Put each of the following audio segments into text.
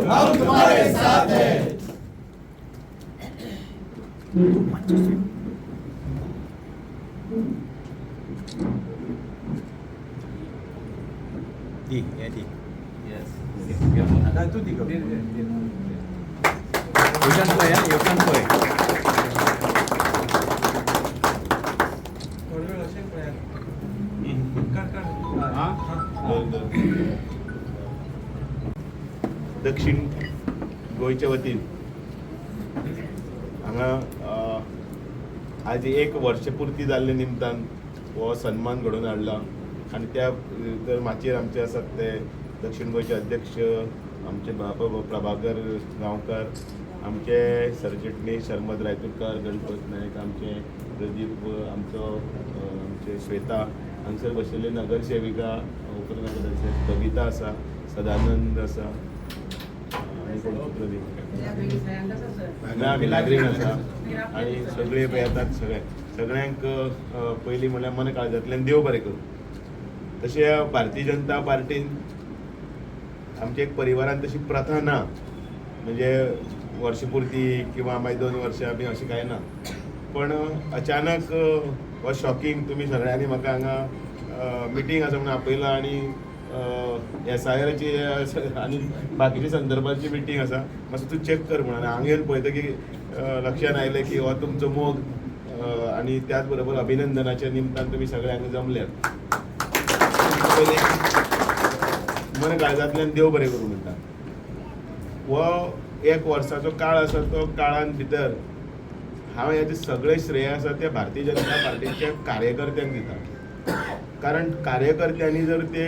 हम तुम्हारे साथ हैं। दक्षिण गोयच्या वतीन हांगा आज 1 वर्ष पूर्ती जाल्ले निमतान हो सन्मान घडोवन हाडला आनी त्या तर माचयेर आमचे आसात ते दक्षिण गोयचे अध्यक्ष आमचे प्रभाकर गांवकार, आमचे सरचिटणीस शर्मद रायतुरकार, गणपत नायक, आमचे प्रदीप, आमचे श्वेता, हांगसर बशिल्ले नगरसेविका, उपनगराध्यक्ष कविता आसा, सदानंद आसा, आमी नागरीक आसा आनी सगळे पळय येतात. सगळ्यांक पयलीं म्हणल्यार मन काळजांतल्यान देव बरें करूं. तशें भारतीय जनता पार्टीन आमच्या एक परिवारान तशी प्रथा ना, म्हणजे वर्षपुर्ती किंवा मागीर 2 वर्सां बी अशें कांय ना. पण अचानक हो शॉकिंग तुमी सगळ्यांनी म्हाका हांगा मिटींग आसा म्हणून आपयला आनी SIRची आनी बाकीच्या संदर्भाची मिटींग आसा, मातसो तूं चॅक कर म्हणून हांगा येवन पळयतकीर लक्षांत आयलें की हो तुमचो मोग आनी त्याच बरोबर अभिनंदनाच्या निमतान तुमी सगळ्यांक जमल्यात. मन काळजांतल्यान देव बरें करूं म्हणटा. हो 1 वर्साचो काळ आसा, तो काळान भितर हांव हेजें सगळें श्रेय आसा ते भारतीय जनता पार्टीच्या कार्यकर्त्यांक दिता. कारण कार्यकर्त्यांनी जर ते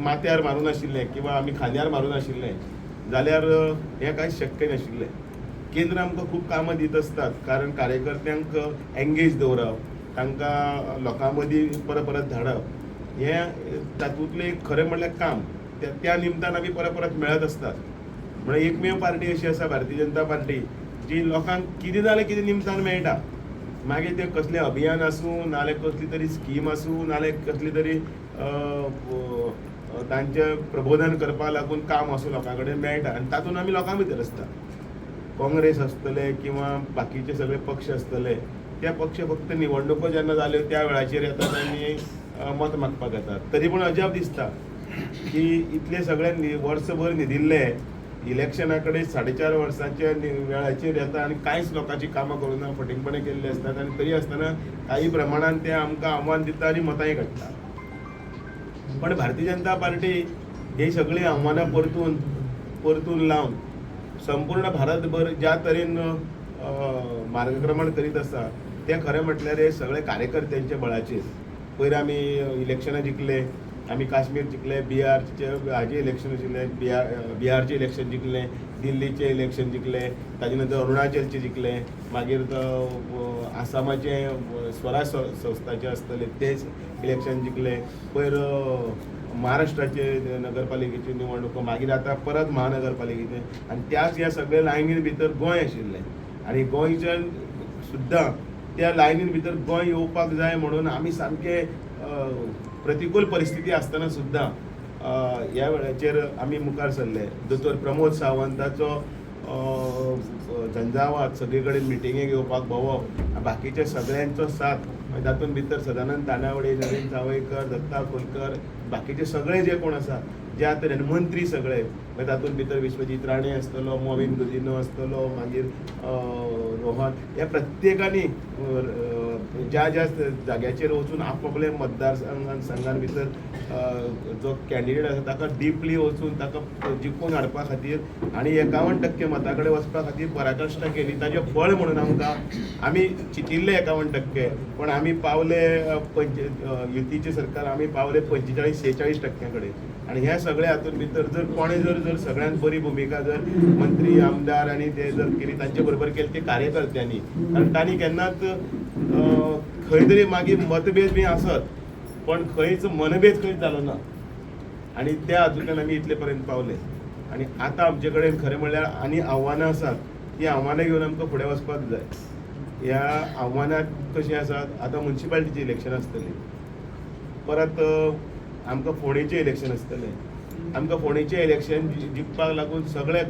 माथ्यार मारून आशिल्लें किंवा आमी खांद्यार मारून आशिल्लें जाल्यार हें कांयच शक्य नाशिल्लें. केंद्र आमकां खूब कामां दित आसतात, कारण कार्यकर्त्यांक एंगेज दवरप, तांकां लोकां मदीं परत धाडप, हें तातूंतलें एक खरें म्हणल्यार काम. त्या निमतान आमी परत मेळत आसतात. म्हणल्यार एकमेव पार्टी अशी आसा भारतीय जनता पार्टी जी लोकांक कितें जालें कितें निमतान मेळटा. मागीर ते कसलें अभियान आसूं, नाल्यार कसली तरी स्कीम आसूं, नाल्यार कसली तरी तांचें प्रबोधन करपा लागून काम आसूं, लोकां कडेन मेळटा आनी तातूंत आमी लोकां भितर आसता. काँग्रेस आसतले किंवा बाकीचे सगळे पक्ष आसतले, ते पक्ष फक्त निवडणुको जेन्ना जाल्यो त्या वेळाचेर येतात आनी मत मागपाक येतात. तरी पूण अजाप दिसता की इतले सगळे वर्सभर न्हिदिल्ले इलेक्शना कडेन 4.5 वर्सांच्या वेळाचेर येता आनी कांयच लोकांची कामां करूं ना, फटींगपणे केल्ले आसतात आनी तरी आसतना काही प्रमाणान ते आमकां आव्हान दिता आनी मतांय काडटा. पण भारतीय जनता पार्टी ही सगळीं आव्हानां परतून लावन संपूर्ण भारतभर ज्या तरेन मार्गक्रमण करीत आसा तें खरें म्हटल्यार हे सगळे कार्यकर्त्यांच्या बळाचेर. पयर आमी इलेक्शनां जिखले, आमी काश्मीर जिखले, हाजे इलेक्शन आशिल्ले, बिहारचें इलेक्शन जिखलें, दिल्लीचें इलेक्शन जिखलें, ताजे नंतर अरुणाचलचें जिखलें, मागीर आसामाचें स्वराज संस्थाचें आसतलें तें इलेक्शन जिखलें, पयर महाराष्ट्राचे नगरपालिकेची निवडणुको, मागीर आतां परत महानगरपालिकेचें, आनी त्याच ह्या सगळ्या लायनीन भितर गोंय आशिल्लें. आनी गोंयच्यान सुद्दां त्या लायनीन भितर गोंय येवपाक जाय म्हणून आमी सामके प्रतिकूल परिस्थिती आसतना सुद्दां ह्या वेळाचेर आमी मुखार सरले. दोतोर प्रमोद सावंताचो झंझावात, सगळे कडेन मिटिंगेक येवपाक भोंवप, बाकीच्या सगळ्यांचो साथ, तातूंत भितर सदानंद तानावडे, नवीन सावयकर, दत्ता कोलकर, बाकीचे सगळे जे कोण आसा, ज्या तरेन मंत्री सगळे, तातूंत भितर विश्वजीत राणे आसतलो, मोविन गुदिनो आसतलो, मागीर रोहन, ह्या प्रत्येकानी ज्या जाग्याचेर वचून आपापले मतदारसंघान भितर जो कॅन्डिडेट आसा ताका डीपली वचून ताका जिखून हाडपा खातीर आनी 51% मता कडेन वचपा खातीर पराकाष्ठा केली. ताजें फळ म्हणून आमी चितिल्ले 51%, पण आमी पावले युतीचें सरकार, आमी पावले 45-46% कडेन. आनी ह्या सगळ्या हातूंत भितर जर कोणें जर सगळ्यांत बरी भुमिका जर मंत्री, आमदार आनी ते जर केली, तांचे बरोबर केली ते कार्यकर्त्यांनी, कारण तांणी केन्नाच खंय तरी मागीर मतभेद बी आसत, पण खंयच मनभेद खंयच जालो ना. आनी त्या हातूंतल्यान आमी इतले पर्यंत पावले. आनी आतां आमचे कडेन खरें म्हणल्यार आनी आव्हानां आसात. ही आव्हानां घेवन आमकां फुडें वचपाक जाय. ह्या आव्हानां कशीं आसात, आतां म्युन्सिपालिटीचें इलेक्शन आसतलें, परत आमकां फोंडेचें इलेक्शन आसतलें, आमकां फोंडेचें इलेक्शन जिखपाक लागून सगळे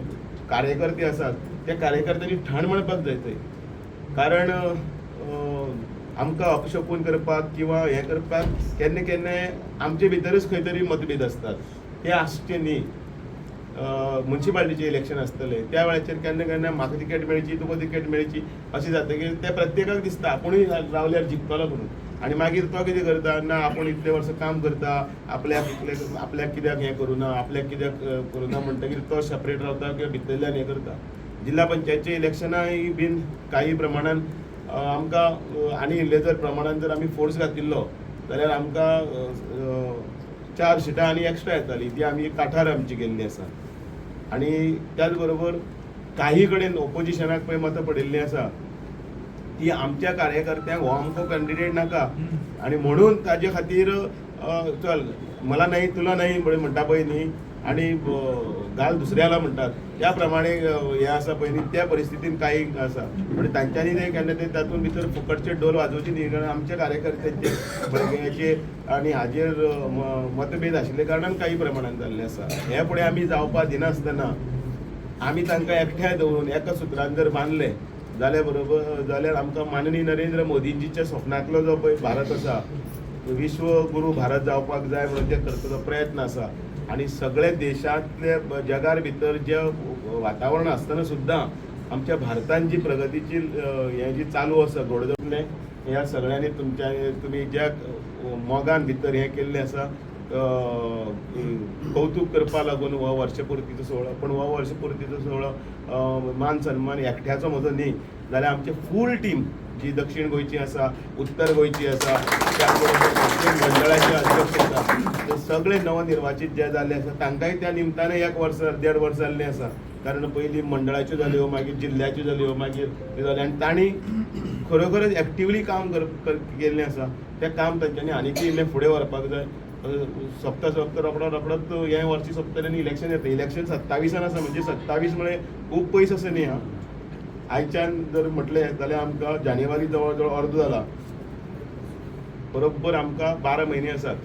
कार्यकर्ते आसात त्या कार्यकर्त्यांनी ठाण म्हणपाक जाय थंय. कारण आमकां अपशकून करपाक किंवा हें करपाक केन्ना केन्नाय आमचे भितरच खंय तरी मतभेद असतात. हे आसचे न्ही. म्युन्सिपालिटीचें इलेक्शन आसतलें त्या वेळाचेर केन्ना केन्ना म्हाका तिकेट मेळची तुका तिकेट मेळची अशें जातकीर ते प्रत्येकाक दिसता आपुणूय रावल्यार जिखतलो म्हणून. आनी मागीर तो कितें करता ना आपूण इतले वर्स काम करता आपल्याक कित्याक हें करूं ना आपल्याक कित्याक करूं ना म्हणटकीर तो सेपरेट रावता किंवा भितरल्यान हें करता. जिल्हा पंचायतच्या इलेक्शनाय बीन काही प्रमाणान आमकां आनी इल्ले जर प्रमाणान जर आमी फोर्स घातिल्लो जाल्यार आमकां 4 सिटां आनी एक्स्ट्रा येताली ती आमी काठार आमची गेल्ली आसा. आनी त्याच बरोबर काही कडेन ओपोजिशनाक पळय मतां पडिल्लीं आसा ती आमच्या कार्यकर्त्यांक हो आमचो कॅन्डिडेट नाका आनी म्हणून ताजे खातीर चल मला नाही तुला नाही म्हणटा पळय न्ही आनी घाल दुसऱ्याला म्हणटात त्या प्रमाणे हे आसा पळय न्ही त्या परिस्थितीन काही आसा. म्हणजे तांच्यांनी ते केन्ना ते तातूंत भितर फुकटचे डोल वाजोवचे न्ही. कारण आमच्या कार्यकर्त्यांचे भुरग्यांचे आनी हाजेर मतभेद आशिल्ले कारणान काही प्रमाणान जाल्ले आसा. हे फुडें आमी जावपाक दिनासतना आमी तांकां एकठांय दवरून एका सुत्रान जर बांदले जाल्यार आमकां माननीय नरेंद्र मोदीजीच्या स्वप्नांतलो जो पळय भारत आसा विश्व गुरू भारत जावपाक जाय म्हणून ते करपाचो प्रयत्न आसा. आनी सगळे देशांतले जगार भितर जे वातावरण आसतना सुद्दां आमच्या भारतान जी प्रगतीची हें जी चालू आसा घोडदोडलें ह्या सगळ्यांनी तुमी ज्या मोगान भितर हें केल्लें आसा कौतुक करपा लागून हो वर्षपुर्तीचो सुवाळो. पण हो वर्षपुर्तीचो सुवाळो मान सन्मान एकठ्याचो म्हजो न्ही जाल्यार आमचे फूल टीम जी दक्षिण गोंयची आसा उत्तर गोंयची आसा त्या बरोबर मंडळाचे अध्यक्ष आसा ते सगळे नवनिर्वाचित जे जाल्ले आसा तांकांय त्या निमतान 1 वर्स 1.5 वर्स जाल्लें आसा. कारण पयलीं मंडळाच्यो जाल्यो मागीर जिल्ल्याच्यो जाल्यो मागीर ते जाले आनी तांणी खरोखरच एक्टिवली काम केल्लें आसा. तें काम तांच्यांनी आनीकय इल्लें फुडें व्हरपाक जाय. सोंपता रोखडोच हे वर्सी सोंपतलें आनी इलेक्शन येता. इलेक्शन 27 आसा म्हणजे 27 म्हळ्यार खूब पयस आसा न्ही. आयच्यान जर म्हटलें जाल्यार आमकां जानेवारी जवळ जवळ अर्द जाला. बरोबर आमकां 12 म्हयने आसात.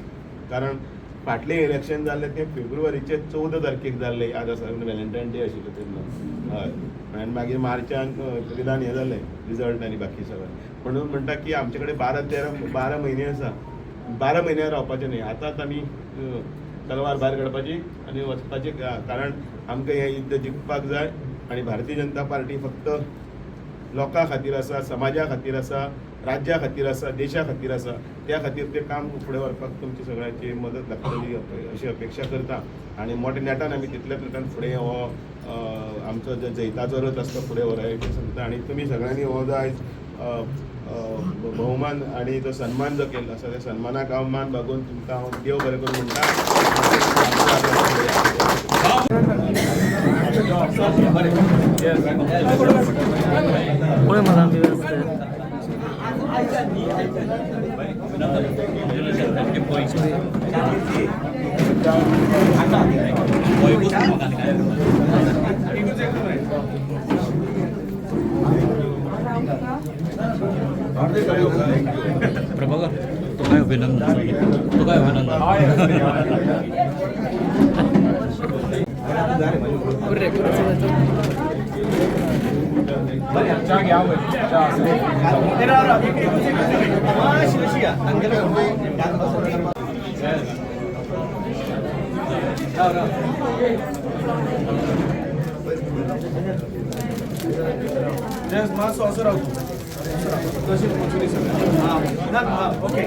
कारण फाटलें इलेक्शन जाल्लें तें फेब्रुवारीचे 14 तारखेक जाल्लें याद आसा वेलेंटायन डे आशिल्लो तेन्ना. हय आनी मागीर मार्चान एप्रिलान हें जालें रिजल्ट आनी बाकी सगळें. म्हणून म्हणटा की आमचे कडेन 12 म्हयने आसा. 12 म्हयने रावपाचें न्ही. आतांच आमी तलवार भायर काडपाची आनी वचपाचें. कारण आमकां हें युद्ध जिखपाक जाय आनी भारतीय जनता पार्टी फक्त लोकां खातीर आसा समाजा खातीर आसा राज्या खातीर आसा देशा खातीर आसा. त्या खातीर तें काम फुडें व्हरपाक तुमची सगळ्यांची मदत लागतली अशी अपेक्षा करता. आनी मोठ्या नेटान आमी तितल्याच नेटान फुडें हो आमचो जो जैताचो रथ आसता फुडें व्हरपाचें सांगता. आनी तुमी सगळ्यांनी हो जो आयज भोवमान आनी जो सन्मान जो केल्लो आसा त्या सन्मानाक हांव मान भागोवन तुमकां हांव देव बरें करून म्हणटा. प्रभाकर तो काय अभिनंदन ओके